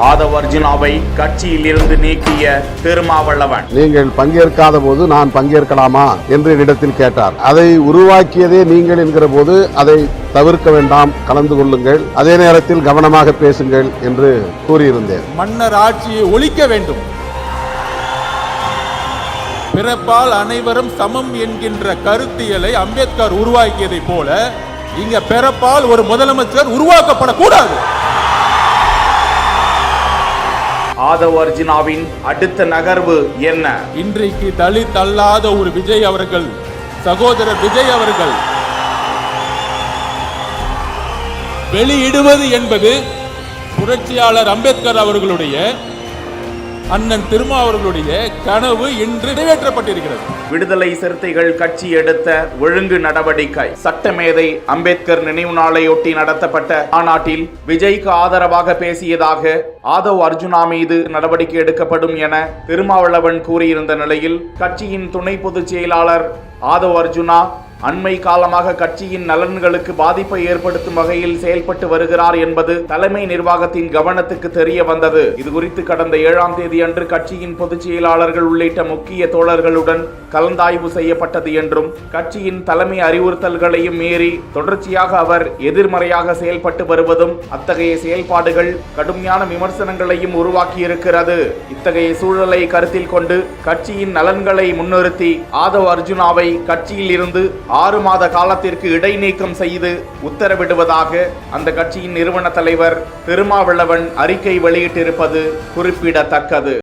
ஆதவ் அர்ஜுனாவை கட்சியில் இருந்து நீக்கிய திருமாவளவன். நீங்கள் பங்கேற்காத போது நான் பங்கேற்கலாமா என்று என்னிடத்தில் கேட்டார். அதை உருவாக்கியதே நீங்கள் என்கிற போது அதை தவிர்க்க வேண்டாம், கலந்து கொள்ளுங்கள், அதே நேரத்தில் கவனமாக பேசுங்கள் என்று கூறியிருந்தேன். மன்னர் ஆட்சியை ஒழிக்க வேண்டும், பிறப்பால் அனைவரும் சமம் என்கின்ற கருத்தியலை அம்பேத்கர் உருவாக்கியதை போல இங்க பிறப்பால் ஒரு முதலமைச்சர் உருவாக்கப்படக்கூடாது. ஆதவ் அர்ஜுனாவின் அடுத்த நகர்வு என்ன? இன்றைக்கு தலித் அல்லாத ஒரு விஜய் அவர்கள், சகோதரர் விஜய் அவர்கள் வெளியிடுவது என்பது புரட்சியாளர் அம்பேத்கர் அவர்களுடைய, அண்ணன் திருமா அவர்களுடைய கனவு இன்று நிறைவேற்றப்பட்டிருக்கிறது. விடுதலை சிறுத்தைகள் கட்சி எடுத்த ஒழுங்கு நடவடிக்கை. சட்டமேதை அம்பேத்கர் நினைவு நாளையொட்டி நடத்தப்பட்ட மாநாட்டில் விஜய்க்கு ஆதரவாக பேசியதாக ஆதவ் அர்ஜுனா மீது நடவடிக்கை எடுக்கப்படும் என திருமாவளவன் கூறியிருந்த நிலையில் கட்சியின் துணை பொதுச் செயலாளர் ஆதவ் அர்ஜுனா அண்மை காலமாக கட்சியின் நலன்களுக்கு பாதிப்பை ஏற்படுத்தும் வகையில் செயல்பட்டு வருகிறார் என்பது தலைமை நிர்வாகத்தின் கவனத்துக்கு தெரிய வந்தது. இதுகுறித்து கடந்த 7ஆம் தேதி அன்று கட்சியின் பொதுச் செயலாளர்கள் உள்ளிட்ட முக்கிய தோழர்களுடன் கலந்தாய்வு செய்யப்பட்டது என்றும் கட்சியின் தலைமை அறிவுறுத்தல்களையும் மீறி தொடர்ச்சியாக அவர் எதிர்மறையாக செயல்பட்டு வருவதும் அத்தகைய செயல்பாடுகள் கடுமையான விமர்சனங்களையும் உருவாக்கியிருக்கிறது. இத்தகைய சூழலை கருத்தில் கொண்டு கட்சியின் நலன்களை முன்னிறுத்தி ஆதவ் அர்ஜுனாவை கட்சியில் இருந்து 6 மாத காலத்திற்கு இடைநீக்கம் செய்து உத்தரவிடுவதாக அந்த கட்சியின் நிறுவன தலைவர் திருமாவளவன் அறிக்கை வெளியிட்டிருப்பது குறிப்பிடத்தக்கது.